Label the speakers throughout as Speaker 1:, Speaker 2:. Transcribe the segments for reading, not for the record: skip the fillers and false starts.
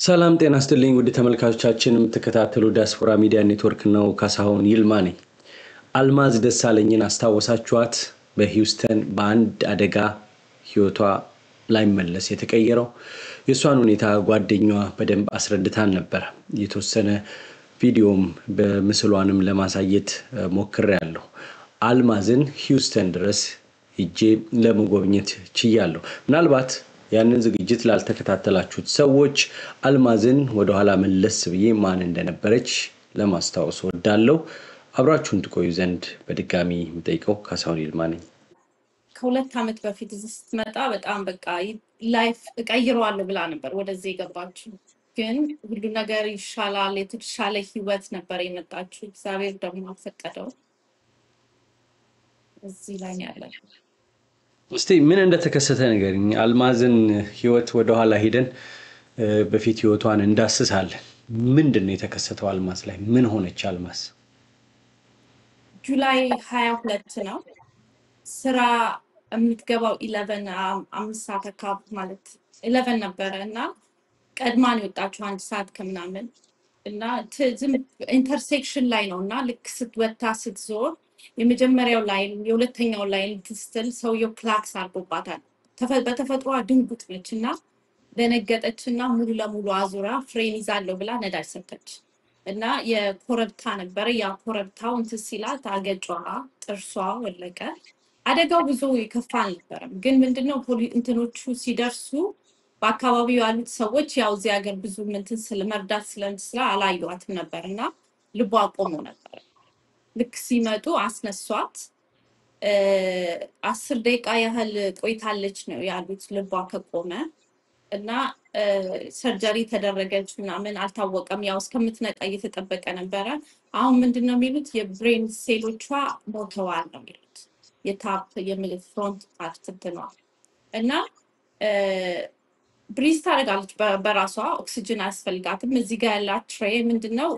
Speaker 1: ሰላም ጤና ይስጥልኝ ውድ ተመልካቾቻችን የምትከታተሉ ዲያስፖራ ሚዲያ ኔትወርክ ነው። ካሳሁን ይልማ ነኝ። አልማዝ ደሳለኝን አስታወሳችኋት? በሂውስተን በአንድ አደጋ ህይወቷ ላይ መለስ የተቀየረው የሷን ሁኔታ ጓደኛዋ በደንብ አስረድታን ነበር። የተወሰነ ቪዲዮም በምስሏንም ለማሳየት ሞክሬያለሁ። አልማዝን ሂውስተን ድረስ ሄጄ ለመጎብኘት ችያለሁ። ምናልባት ያንን ዝግጅት ላልተከታተላችሁት ሰዎች አልማዝን ወደ ኋላ መለስ ብዬ ማን እንደነበረች ለማስታወስ ወዳለው አብራችሁን ትቆዩ ዘንድ በድጋሚ የምጠይቀው ካሳሁን ይልማ ነኝ።
Speaker 2: ከሁለት ዓመት በፊት እዚህ ስትመጣ በጣም በቃ ላይፍ እቀይረዋለሁ ብላ ነበር ወደዚህ የገባችው። ግን ሁሉ ነገር ይሻላል፣ የተሻለ ህይወት ነበር የመጣችው። እግዚአብሔር ደግሞ ፈቀደው እዚህ ላይ ያለው።
Speaker 1: እስቲ ምን እንደተከሰተ ንገሪኝ። አልማዝን ህይወት ወደ ኋላ ሄደን በፊት ህይወቷን እንዳስሳለን። ምንድነው የተከሰተው? አልማዝ ላይ ምን ሆነች አልማዝ?
Speaker 2: ጁላይ 22 ነው ስራ የምትገባው 11 5 ሰዓት አካባቢ ማለት 11 ነበረ እና ቀድማን የወጣችው 1 ሰዓት ከምናምን እና ኢንተርሴክሽን ላይ ነው እና ልክ ስትወጣ ስትዞር የመጀመሪያው ላይን የሁለተኛው ላይን ትስትል ሰውየው ክላክስ አድርጎባታል። በተፈጥሯ ድንጉጥ ነችና ደነገጠችና ሙሉ ለሙሉ አዙራ ፍሬን ይዛለው ብላ ነዳጅ ሰጠች እና የኮረብታ ነበር። ያ ኮረብታው እንትን ሲላት አገጯ ጥርሷ ወለቀ። አደጋው ብዙ ይከፋ አልነበረም፣ ግን ምንድነው እንትኖቹ ሲደርሱ በአካባቢው ያሉት ሰዎች ያው እዚህ ሀገር ብዙ እንትን ስለመርዳት ስለምስላ አላዩዋትም ነበርና ልቧ ቆሞ ነበር። ልክ ሲመጡ አስነሷት። 10 ደቂቃ ያህል ቆይታለች ነው ያሉት ልቧ ከቆመ እና ሰርጀሪ ተደረገች ምናምን አልታወቀም። ያው እስከምትነቃ እየተጠበቀ ነበረ። አሁን ምንድነው የሚሉት የብሬን ሴሎቿ ሞተዋል ነው የሚሉት። የታፕ የሚሉት ፍሮንት ፓርት ነው እና ብሪዝ ታደርጋለች በራሷ ኦክሲጅን አያስፈልጋትም። እዚህ ጋር ያላት ትሬ ምንድነው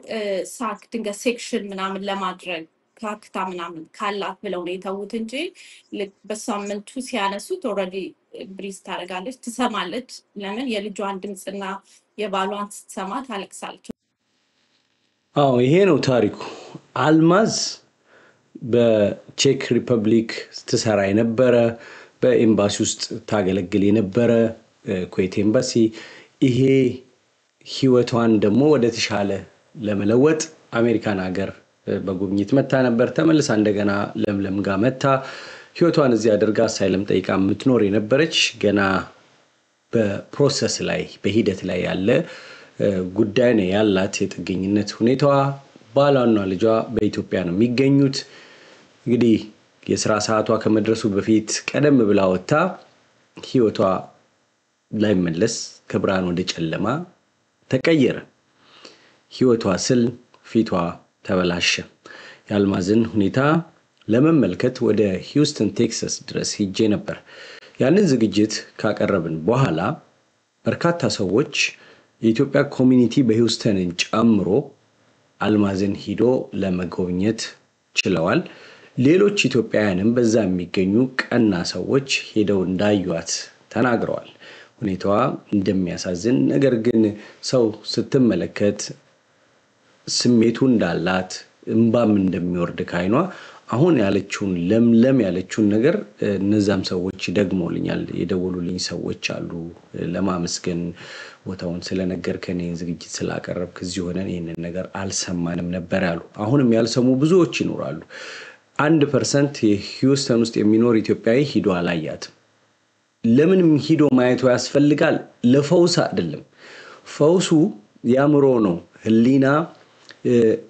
Speaker 2: ሳክ ድንገት ሴክሽን ምናምን ለማድረግ ካክታ ምናምን ካላት ብለው ነው የተውት እንጂ በሳምንቱ ሲያነሱት ኦልሬዲ ብሪዝ ታደርጋለች፣ ትሰማለች። ለምን የልጇን ድምጽና የባሏን ስትሰማ ታለቅሳለች።
Speaker 1: ይሄ ነው ታሪኩ። አልማዝ በቼክ ሪፐብሊክ ትሰራ የነበረ በኤምባሲ ውስጥ ታገለግል የነበረ ኩዌት ኤምባሲ ይሄ ህይወቷን ደግሞ ወደ ተሻለ ለመለወጥ አሜሪካን ሀገር በጉብኝት መታ ነበር። ተመልሳ እንደገና ለምለም ጋር መታ ህይወቷን እዚህ አድርጋ አሳይለም ጠይቃ የምትኖር የነበረች ገና በፕሮሰስ ላይ በሂደት ላይ ያለ ጉዳይ ነው ያላት የጥገኝነት ሁኔታዋ። ባሏና ልጇ በኢትዮጵያ ነው የሚገኙት። እንግዲህ የሥራ ሰዓቷ ከመድረሱ በፊት ቀደም ብላ ወጣ ህይወቷ ላይ መለስ ከብርሃን ወደ ጨለማ ተቀየረ። ህይወቷ ስል ፊቷ ተበላሸ። የአልማዝን ሁኔታ ለመመልከት ወደ ሂውስተን ቴክሳስ ድረስ ሄጄ ነበር። ያንን ዝግጅት ካቀረብን በኋላ በርካታ ሰዎች የኢትዮጵያ ኮሚኒቲ በሂውስተንን ጨምሮ አልማዝን ሂዶ ለመጎብኘት ችለዋል። ሌሎች ኢትዮጵያውያንም በዛ የሚገኙ ቀና ሰዎች ሄደው እንዳዩት ተናግረዋል። ሁኔታዋ እንደሚያሳዝን ነገር ግን ሰው ስትመለከት ስሜቱ እንዳላት እንባም እንደሚወርድ ካይኗ አሁን ያለችውን ለምለም ያለችውን ነገር እነዛም ሰዎች ደግሞልኛል። የደወሉልኝ ሰዎች አሉ ለማመስገን ቦታውን ስለነገርከኝ ዝግጅት ስላቀረብክ እዚህ ሆነን ይሄንን ነገር አልሰማንም ነበር ያሉ። አሁንም ያልሰሙ ብዙዎች ይኖራሉ። 1% የሂውስተን ውስጥ የሚኖር ኢትዮጵያዊ ሂዶ አላያትም። ለምንም ሂዶ ማየቱ ያስፈልጋል? ለፈውስ አይደለም። ፈውሱ ያምሮ ነው። ህሊና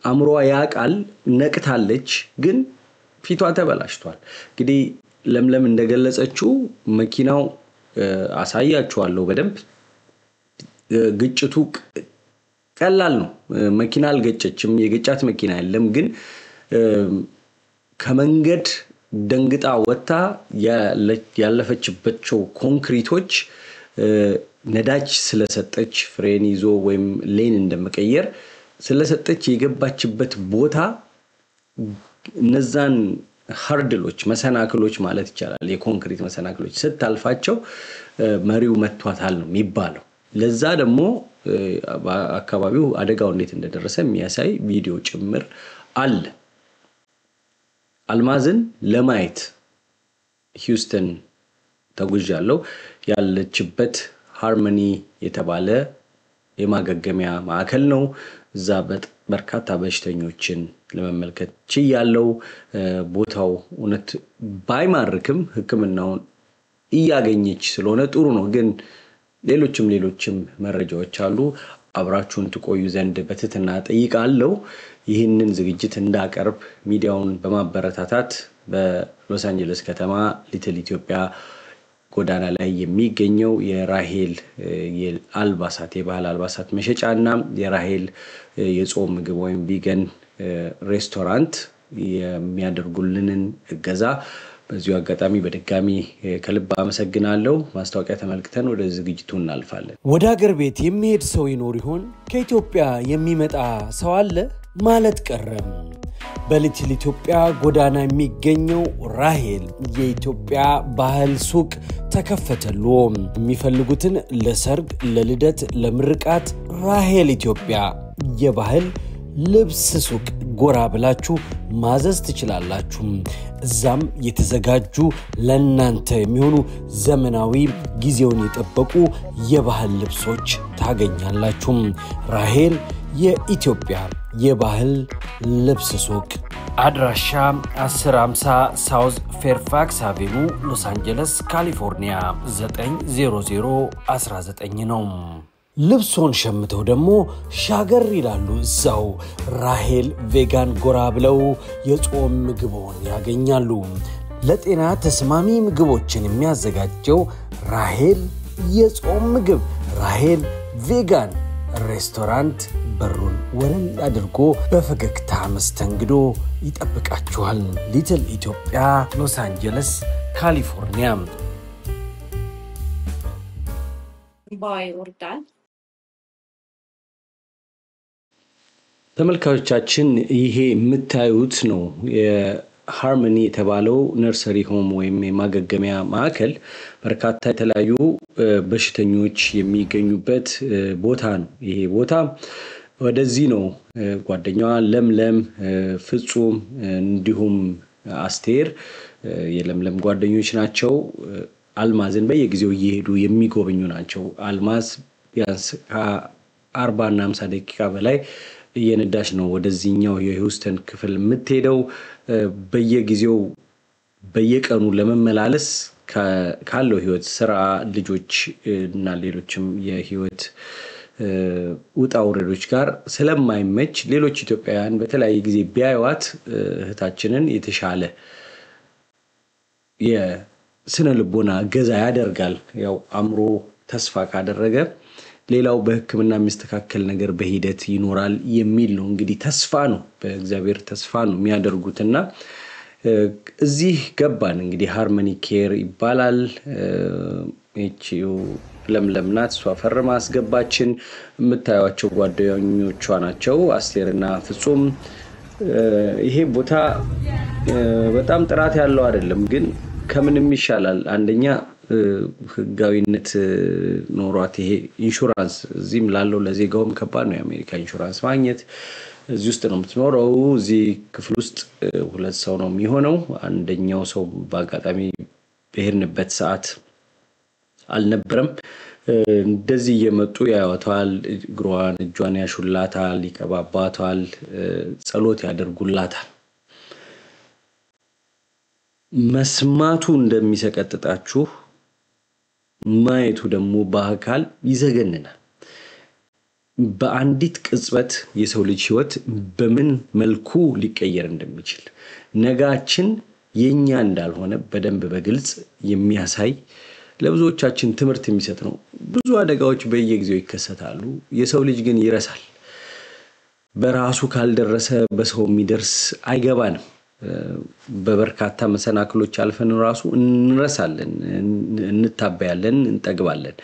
Speaker 1: አምሮዋ ያቃል፣ ነቅታለች፣ ግን ፊቷ ተበላሽቷል። እንግዲህ ለምለም እንደገለጸችው መኪናው አሳያችኋለሁ በደንብ ግጭቱ ቀላል ነው። መኪና አልገጨችም፣ የገጫት መኪና የለም። ግን ከመንገድ ደንግጣ ወጣ ያለፈችባቸው ኮንክሪቶች ነዳጅ ስለሰጠች ፍሬን ይዞ ወይም ሌን እንደመቀየር ስለሰጠች የገባችበት ቦታ እነዛን ሃርድሎች መሰናክሎች ማለት ይቻላል የኮንክሪት መሰናክሎች ስታልፋቸው መሪው መቷታል ነው የሚባለው። ለዛ ደግሞ አካባቢው አደጋው እንዴት እንደደረሰ የሚያሳይ ቪዲዮ ጭምር አለ። አልማዝን ለማየት ሂውስተን ተጉዣለሁ። ያለችበት ሃርመኒ የተባለ የማገገሚያ ማዕከል ነው። እዛ በርካታ በሽተኞችን ለመመልከት ችያለሁ። ቦታው እውነት ባይማርክም ሕክምናውን እያገኘች ስለሆነ ጥሩ ነው። ግን ሌሎችም መረጃዎች አሉ። አብራችሁን ትቆዩ ዘንድ በትህትና ጠይቃለሁ። ይህንን ዝግጅት እንዳቀርብ ሚዲያውን በማበረታታት በሎስ አንጀለስ ከተማ ሊትል ኢትዮጵያ ጎዳና ላይ የሚገኘው የራሄል የአልባሳት የባህል አልባሳት መሸጫና የራሄል የጾም ምግብ ወይም ቪገን ሬስቶራንት የሚያደርጉልንን እገዛ በዚሁ አጋጣሚ በድጋሚ ከልብ አመሰግናለሁ። ማስታወቂያ ተመልክተን ወደ ዝግጅቱ እናልፋለን።
Speaker 3: ወደ ሀገር ቤት የሚሄድ ሰው ይኖር ይሆን? ከኢትዮጵያ የሚመጣ ሰው አለ ማለት ቀረም። በሊትል ኢትዮጵያ ጎዳና የሚገኘው ራሄል የኢትዮጵያ ባህል ሱቅ ተከፈተሉ። የሚፈልጉትን ለሰርግ፣ ለልደት፣ ለምርቃት ራሄል ኢትዮጵያ የባህል ልብስ ሱቅ ጎራ ብላችሁ ማዘዝ ትችላላችሁ። እዛም የተዘጋጁ ለናንተ የሚሆኑ ዘመናዊ ጊዜውን የጠበቁ የባህል ልብሶች ታገኛላችሁ። ራሄል የኢትዮጵያ የባህል ልብስ ሱቅ አድራሻ 1050 ሳውዝ ፌርፋክስ አቬኑ ሎስ አንጀለስ ካሊፎርኒያ 90019 ነው። ልብሶን ሸምተው ደግሞ ሻገር ይላሉ። እዛው ራሄል ቬጋን ጎራ ብለው የጾም ምግቦን ያገኛሉ። ለጤና ተስማሚ ምግቦችን የሚያዘጋጀው ራሄል የጾም ምግብ ራሄል ቬጋን ሬስቶራንት በሩን ወለል አድርጎ በፈገግታ መስተንግዶ ይጠብቃችኋል። ሊትል ኢትዮጵያ ሎስ አንጀለስ ካሊፎርኒያ።
Speaker 2: ባይ ወርዳል።
Speaker 1: ተመልካቾቻችን ይሄ የምታዩት ነው የሃርመኒ የተባለው ነርሰሪ ሆም ወይም የማገገሚያ ማዕከል በርካታ የተለያዩ በሽተኞች የሚገኙበት ቦታ ነው። ይሄ ቦታ ወደዚህ ነው ጓደኛዋ ለምለም ፍጹም እንዲሁም አስቴር የለምለም ጓደኞች ናቸው። አልማዝን በየጊዜው እየሄዱ የሚጎበኙ ናቸው። አልማዝ ቢያንስ 40 እና 50 ደቂቃ በላይ እየነዳች ነው ወደዚህኛው የሂውስተን ክፍል የምትሄደው። በየጊዜው በየቀኑ ለመመላለስ ካለው ህይወት ስራ ልጆች እና ሌሎችም የህይወት ውጣ ውረዶች ጋር ስለማይመች ሌሎች ኢትዮጵያውያን በተለያየ ጊዜ ቢያዩዋት እህታችንን የተሻለ የስነ ልቦና ገዛ ያደርጋል። ያው አምሮ ተስፋ ካደረገ ሌላው በህክምና የሚስተካከል ነገር በሂደት ይኖራል የሚል ነው። እንግዲህ ተስፋ ነው፣ በእግዚአብሔር ተስፋ ነው የሚያደርጉትና እዚህ ገባን። እንግዲህ ሃርመኒ ኬር ይባላል። እቺው ለምለም ናት። እሷ ፈርማ አስገባችን። የምታዩዋቸው ጓደኞቿ ናቸው አስቴርና ፍጹም። ይሄ ቦታ በጣም ጥራት ያለው አይደለም፣ ግን ከምንም ይሻላል። አንደኛ ህጋዊነት ኖሯት ይሄ ኢንሹራንስ እዚህም ላለው ለዜጋውም ከባድ ነው የአሜሪካ ኢንሹራንስ ማግኘት። እዚህ ውስጥ ነው የምትኖረው። እዚህ ክፍል ውስጥ 2 ሰው ነው የሚሆነው። አንደኛው ሰው በአጋጣሚ በሄድንበት ሰዓት አልነበረም። እንደዚህ እየመጡ ያዩዋታል፣ እግሯን እጇን ያሹላታል፣ ይቀባባታል፣ ጸሎት ያደርጉላታል። መስማቱ እንደሚሰቀጥጣችሁ ማየቱ ደግሞ በአካል ይዘገንናል። በአንዲት ቅጽበት የሰው ልጅ ህይወት በምን መልኩ ሊቀየር እንደሚችል ነጋችን የኛ እንዳልሆነ በደንብ በግልጽ የሚያሳይ ለብዙዎቻችን ትምህርት የሚሰጥ ነው። ብዙ አደጋዎች በየጊዜው ይከሰታሉ። የሰው ልጅ ግን ይረሳል። በራሱ ካልደረሰ በሰው የሚደርስ አይገባንም። በበርካታ መሰናክሎች አልፈን ራሱ እንረሳለን፣ እንታበያለን፣ እንጠግባለን።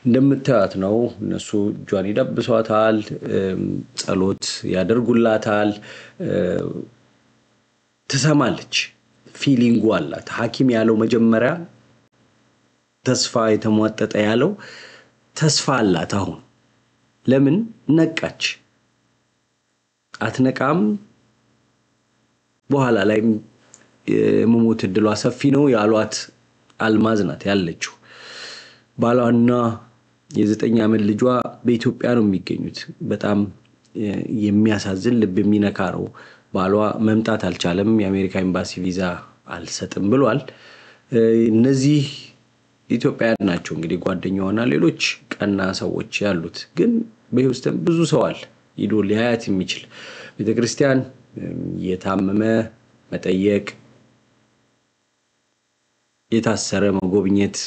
Speaker 1: እንደምታዩት ነው። እነሱ ጇን ይደብሷታል፣ ጸሎት ያደርጉላታል። ትሰማለች፣ ፊሊንጉ አላት። ሐኪም ያለው መጀመሪያ ተስፋ የተሟጠጠ ያለው ተስፋ አላት። አሁን ለምን ነቃች? አትነቃም? በኋላ ላይ የመሞት እድሏ ሰፊ ነው ያሏት አልማዝ ናት ያለችው። ባሏና የ9 ዓመት ልጇ በኢትዮጵያ ነው የሚገኙት። በጣም የሚያሳዝን ልብ የሚነካ ነው። ባሏ መምጣት አልቻለም። የአሜሪካ ኤምባሲ ቪዛ አልሰጥም ብሏል። እነዚህ ኢትዮጵያውያን ናቸው እንግዲህ ጓደኛዋና ሌሎች ቀና ሰዎች ያሉት። ግን በሂውስተን ብዙ ሰው አለ ሄዶ ሊያያት የሚችል። ቤተክርስቲያን የታመመ መጠየቅ፣ የታሰረ መጎብኘት፣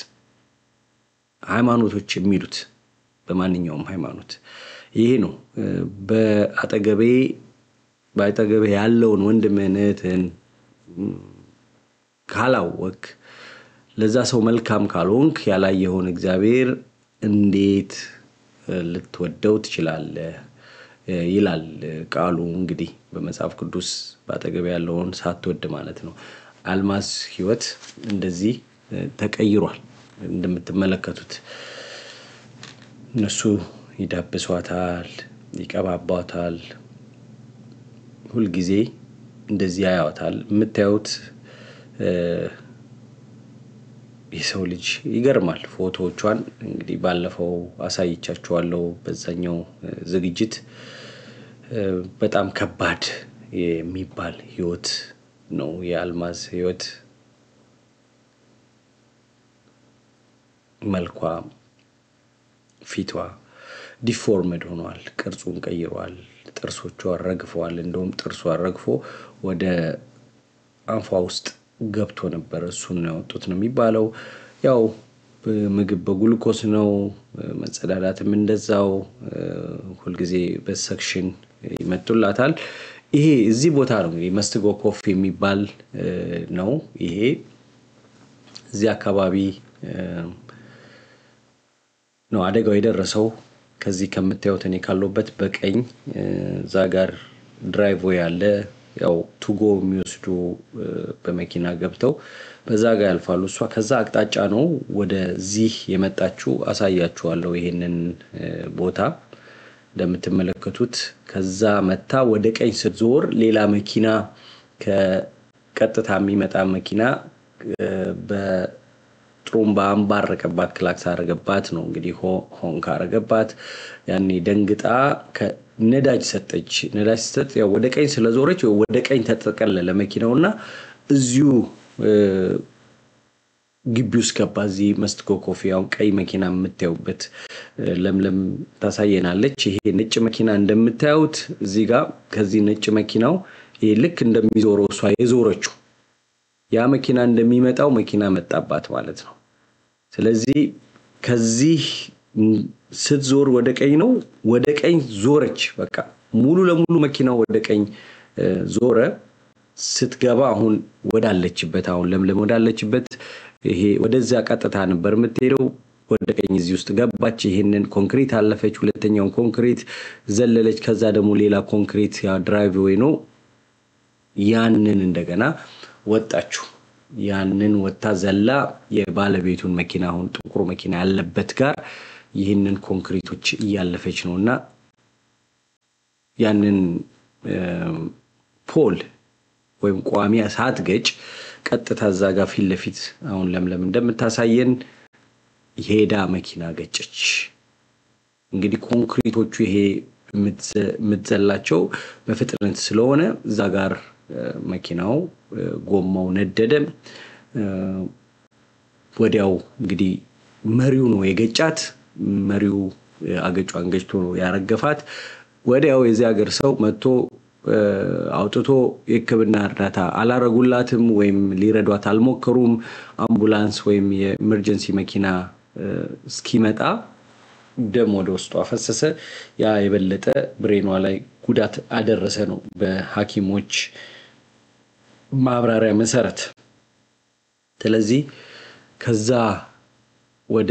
Speaker 1: ሃይማኖቶች የሚሉት በማንኛውም ሃይማኖት ይሄ ነው። በአጠገቤ ያለውን ወንድምህን ካላወቅ፣ ለዛ ሰው መልካም ካልሆንክ ያላየውን እግዚአብሔር እንዴት ልትወደው ትችላለህ ይላል ቃሉ። እንግዲህ በመጽሐፍ ቅዱስ በአጠገቤ ያለውን ሳትወድ ማለት ነው። አልማዝ ህይወት እንደዚህ ተቀይሯል። እንደምትመለከቱት እነሱ ይዳብሷታል፣ ይቀባባታል፣ ሁሉ ጊዜ እንደዚህ ያያዋታል። የምታዩት የሰው ልጅ ይገርማል። ፎቶዎቿን እንግዲህ ባለፈው አሳይቻችኋለሁ በዛኛው ዝግጅት። በጣም ከባድ የሚባል ህይወት ነው የአልማዝ ህይወት። መልኳ፣ ፊቷ ዲፎርምድ ሆኗል፣ ቅርጹን ቀይሯል፣ ጥርሶቿ ረግፈዋል። እንደውም ጥርሷ ረግፎ ወደ አንፏ ውስጥ ገብቶ ነበር። እሱን ነው ያወጡት ነው የሚባለው። ያው ምግብ በግሉኮስ ነው፣ መጸዳዳትም እንደዛው። ሁሉ ጊዜ በሰክሽን ይመጡላታል። ይሄ እዚህ ቦታ ነው እንግዲህ መስትጎ ኮፍ የሚባል ነው። ይሄ እዚህ አካባቢ ነው አደጋው የደረሰው። ከዚህ ከምታዩት እኔ ካለሁበት በቀኝ እዛ ጋር ድራይቭዌይ አለ። ያው ቱጎ የሚወስዱ በመኪና ገብተው በዛ ጋር ያልፋሉ። እሷ ከዛ አቅጣጫ ነው ወደዚህ የመጣችው። አሳያችኋለሁ ይሄንን ቦታ። እንደምትመለከቱት ከዛ መታ ወደ ቀኝ ስትዞር ሌላ መኪና ከቀጥታ የሚመጣ መኪና በጥሩምባ አንባረቀባት፣ ክላክስ አረገባት ነው እንግዲህ ሆን ካረገባት። ያኔ ደንግጣ ነዳጅ ሰጠች። ነዳጅ ሰጠች። ያው ወደ ቀኝ ስለዞረች ወደ ቀኝ ተጠቀለለ መኪናውና እዚሁ ግቢው ውስጥ ገባ። እዚህ መስትጎ ኮፊ ያው ቀይ መኪና የምታዩበት ለምለም ታሳየናለች። ይሄ ነጭ መኪና እንደምታዩት እዚህ ጋር ከዚህ ነጭ መኪናው ይሄ ልክ እንደሚዞረው እሷ የዞረችው ያ መኪና እንደሚመጣው መኪና መጣባት ማለት ነው። ስለዚህ ከዚህ ስትዞር ወደ ቀኝ ነው፣ ወደ ቀኝ ዞረች። በቃ ሙሉ ለሙሉ መኪናው ወደ ቀኝ ዞረ። ስትገባ አሁን ወዳለችበት አሁን ለምለም ወዳለችበት ይሄ ወደዚያ ቀጥታ ነበር የምትሄደው። ወደ ቀኝ እዚህ ውስጥ ገባች። ይሄንን ኮንክሪት አለፈች፣ ሁለተኛውን ኮንክሪት ዘለለች። ከዛ ደግሞ ሌላ ኮንክሪት ያ ድራይቭዌይ ነው። ያንን እንደገና ወጣችሁ። ያንን ወጣ ዘላ የባለቤቱን መኪና አሁን ጥቁር መኪና ያለበት ጋር ይሄንን ኮንክሪቶች እያለፈች ነውና ያንን ፖል ወይም ቋሚያ ሳትገጭ ቀጥታ እዛ ጋር ፊት ለፊት አሁን ለምለም እንደምታሳየን ሄዳ መኪና ገጨች። እንግዲህ ኮንክሪቶቹ ይሄ የምትዘላቸው በፍጥነት ስለሆነ እዛ ጋር መኪናው ጎማው ነደደ። ወዲያው እንግዲህ መሪው ነው የገጫት። መሪው አገጯን ገጭቶ ነው ያረገፋት። ወዲያው የዚህ ሀገር ሰው መጥቶ አውጥቶ የሕክምና እርዳታ አላረጉላትም ወይም ሊረዷት አልሞከሩም። አምቡላንስ ወይም የኤመርጀንሲ መኪና እስኪመጣ ደም ወደ ውስጧ ፈሰሰ። ያ የበለጠ ብሬኗ ላይ ጉዳት አደረሰ ነው በሐኪሞች ማብራሪያ መሰረት። ስለዚህ ከዛ ወደ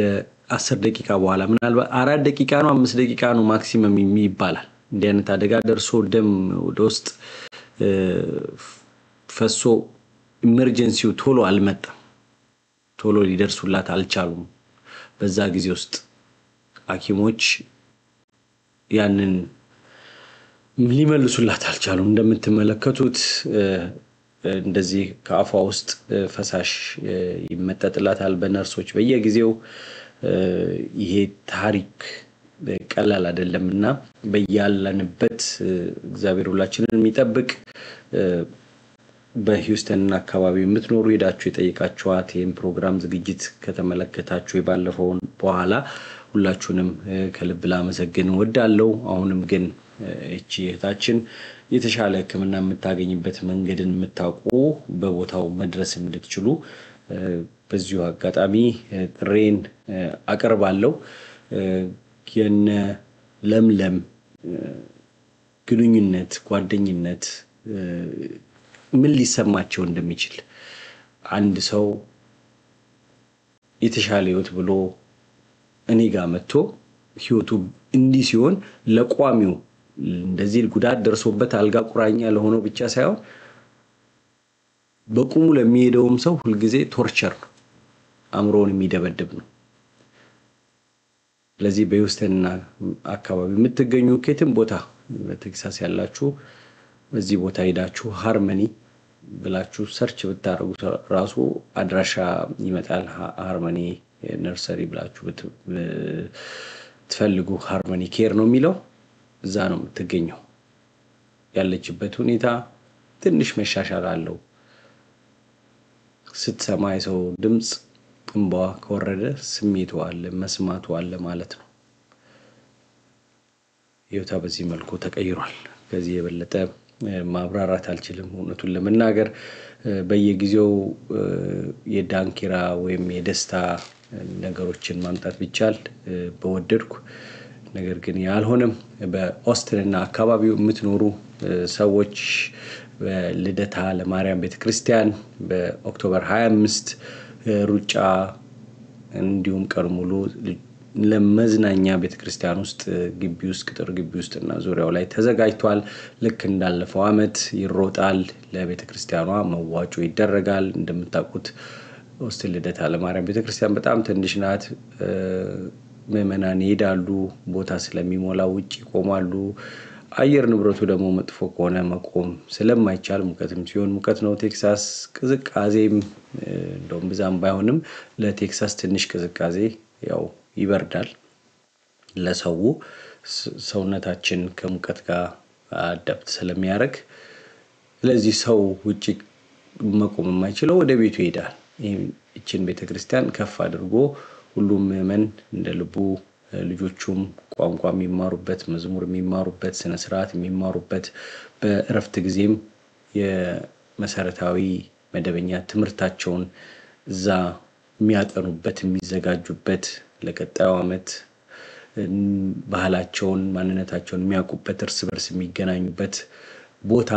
Speaker 1: 10 ደቂቃ በኋላ ምናልባት 4 ደቂቃ ነው 5 ደቂቃ ነው ማክሲመም ይባላል እንዲህ አይነት አደጋ ደርሶ ደም ወደ ውስጥ ፈሶ ኢመርጀንሲው ቶሎ አልመጣም። ቶሎ ሊደርሱላት አልቻሉም። በዛ ጊዜ ውስጥ ሐኪሞች ያንን ሊመልሱላት አልቻሉም እንደምትመለከቱት እንደዚህ ከአፏ ውስጥ ፈሳሽ ይመጠጥላታል በነርሶች በየጊዜው ይሄ ታሪክ ቀላል አይደለምና በያለንበት እግዚአብሔር ሁላችንን የሚጠብቅ በሂውስተን አካባቢ የምትኖሩ ሄዳችሁ የጠይቃችኋት ይሄን ፕሮግራም ዝግጅት ከተመለከታችሁ ይባለፈውን በኋላ ሁላችሁንም ከልብ ላመሰግን ወዳለው አሁንም ግን እቺ እህታችን የተሻለ ሕክምና የምታገኝበት መንገድን የምታውቁ በቦታው መድረስ እንድትችሉ በዚሁ አጋጣሚ ጥሬን አቀርባለሁ የነ ለምለም ግንኙነት ጓደኝነት ምን ሊሰማቸው እንደሚችል አንድ ሰው የተሻለ ህይወት ብሎ እኔ ጋር መጥቶ ህይወቱ እንዲህ ሲሆን ለቋሚው እንደዚህ ጉዳት ደርሶበት አልጋ ቁራኛ ለሆነው ብቻ ሳይሆን በቁሙ ለሚሄደውም ሰው ሁሉ ጊዜ ቶርቸር አምሮን የሚደበድብ ነው ለዚህ በሂውስተንና አካባቢ የምትገኙ ከየትም ቦታ በቴክሳስ ያላችሁ በዚህ ቦታ ሄዳችሁ ሃርመኒ ብላችሁ ሰርች ብታረጉ ራሱ አድራሻ ይመጣል ሃርመኒ ነርሰሪ ብላችሁ ትፈልጉ ሃርመኒ ኬር ነው የሚለው እዛ ነው የምትገኘው ያለችበት ሁኔታ ትንሽ መሻሻል አለው ስትሰማ የሰው ድምጽ እንባ ከወረደ ስሜቱ አለ መስማቱ አለ ማለት ነው ህይወቷ በዚህ መልኩ ተቀይሯል ከዚህ የበለጠ ማብራራት አልችልም እውነቱን ለመናገር በየጊዜው የዳንኪራ ወይም የደስታ ነገሮችን ማምጣት ቢቻል በወደድኩ ነገር ግን ያልሆነም በኦስተንና አካባቢው የምትኖሩ ሰዎች በልደታ ለማርያም ቤተክርስቲያን በኦክቶበር 25 ሩጫ እንዲሁም ቀርሙሉ ለመዝናኛ ቤተክርስቲያን ውስጥ ግቢ ውስጥ ቅጥር ግቢ ውስጥና ዙሪያው ላይ ተዘጋጅቷል ልክ እንዳለፈው አመት ይሮጣል ለቤተክርስቲያኗ መዋጮ ይደረጋል እንደምታውቁት ኦስተን ልደታ ለማርያም ቤተክርስቲያን በጣም ትንሽ ናት ምዕመናን ይሄዳሉ ቦታ ስለሚሞላ ውጪ ቆማሉ አየር ንብረቱ ደግሞ መጥፎ ከሆነ መቆም ስለማይቻል ሙቀትም ሲሆን ሙቀት ነው ቴክሳስ ቅዝቃዜም እንደውም ብዛም ባይሆንም ለቴክሳስ ትንሽ ቅዝቃዜ ያው ይበርዳል ለሰው ሰውነታችን ከሙቀት ጋር አዳፕት ስለሚያደርግ ስለዚህ ሰው ውጪ መቆም የማይችለው ወደ ቤቱ ይሄዳል እቺን ቤተክርስቲያን ከፍ አድርጎ ሁሉም ምዕመን እንደልቡ ልጆቹም ቋንቋ የሚማሩበት መዝሙር የሚማሩበት ስነ ስርዓት የሚማሩበት በእረፍት ጊዜም የመሰረታዊ መደበኛ ትምህርታቸውን እዛ የሚያጠኑበት የሚዘጋጁበት ለቀጣዩ አመት ባህላቸውን ማንነታቸውን የሚያውቁበት እርስ በርስ የሚገናኙበት ቦታ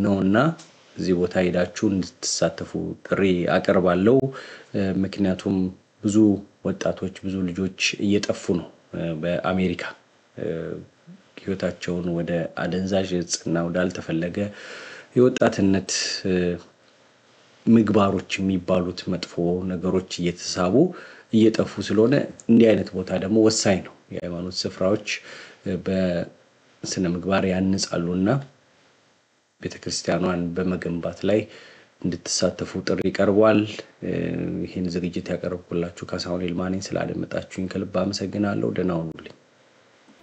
Speaker 1: ነውና እዚህ ቦታ ሄዳችሁ እንድትሳተፉ ጥሪ አቀርባለሁ ምክንያቱም ብዙ ወጣቶች ብዙ ልጆች እየጠፉ ነው በአሜሪካ ህይወታቸውን ወደ አደንዛዥ እጽና ወዳልተፈለገ የወጣትነት ምግባሮች የሚባሉት መጥፎ ነገሮች እየተሳቡ እየጠፉ ስለሆነ እንዲህ አይነት ቦታ ደግሞ ወሳኝ ነው የሃይማኖት ስፍራዎች በስነ ምግባር ያንጻሉና ቤተክርስቲያኗን በመገንባት ላይ እንድትሳተፉ ጥሪ ቀርቧል ይሄን ዝግጅት ያቀርብኩላችሁ ካሳሁን ኤልማኔ ስላደመጣችሁኝ ከልብ አመሰግናለሁ ደህና ሁኑልኝ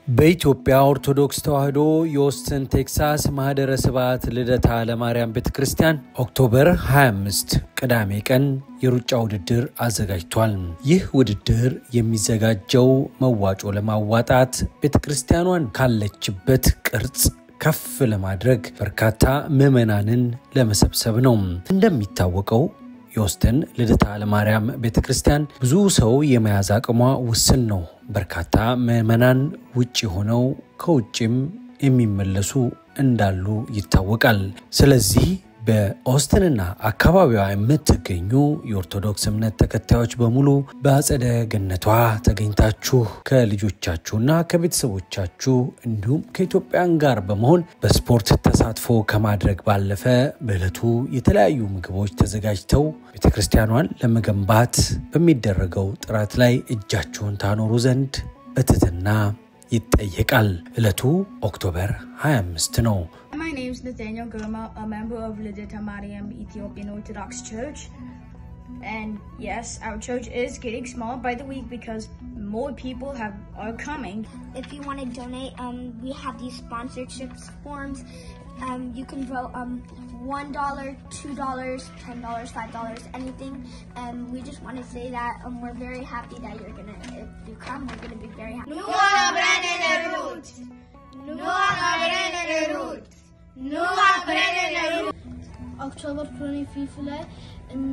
Speaker 3: በኢትዮጵያ ኦርቶዶክስ ተዋሕዶ የኦስተን ቴክሳስ ማህደረ ስብዓት ልደታ ለማርያም ቤተክርስቲያን ኦክቶበር 25 ቅዳሜ ቀን የሩጫ ውድድር አዘጋጅቷል ይህ ውድድር የሚዘጋጀው መዋጮ ለማዋጣት ቤተክርስቲያኗን ካለችበት ቅርጽ ከፍ ለማድረግ በርካታ ምዕመናንን ለመሰብሰብ ነው እንደሚታወቀው የኦስተን ልደታ ለማርያም ቤተክርስቲያን ብዙ ሰው የመያዝ አቅሟ ውስን ነው በርካታ ምዕመናን ውጪ ሆነው ከውጪም የሚመለሱ እንዳሉ ይታወቃል ስለዚህ በኦስተንና አካባቢዋ የምትገኙ የኦርቶዶክስ እምነት ተከታዮች በሙሉ በአጸደ ገነቷ ተገኝታችሁ ከልጆቻችሁና ከቤተሰቦቻችሁ እንዲሁም ከኢትዮጵያን ጋር በመሆን በስፖርት ተሳትፎ ከማድረግ ባለፈ በእለቱ የተለያዩ ምግቦች ተዘጋጅተው ቤተክርስቲያኗን ለመገንባት በሚደረገው ጥረት ላይ እጃችሁን ታኖሩ ዘንድ በትህትና ይጠየቃል። ዕለቱ ኦክቶበር 25 ነው።
Speaker 4: My name is Nathaniel Gurma, a member of Lideta Mariam Ethiopian Orthodox Church. And yes, our church is getting smaller by the week because more people are coming.
Speaker 5: If you want to donate, we have these sponsorships forms. You can vote $1, $2, $10, $5, anything. And we just want to say that we're very happy that if you come, we're gonna be very happy.
Speaker 6: October 25th, and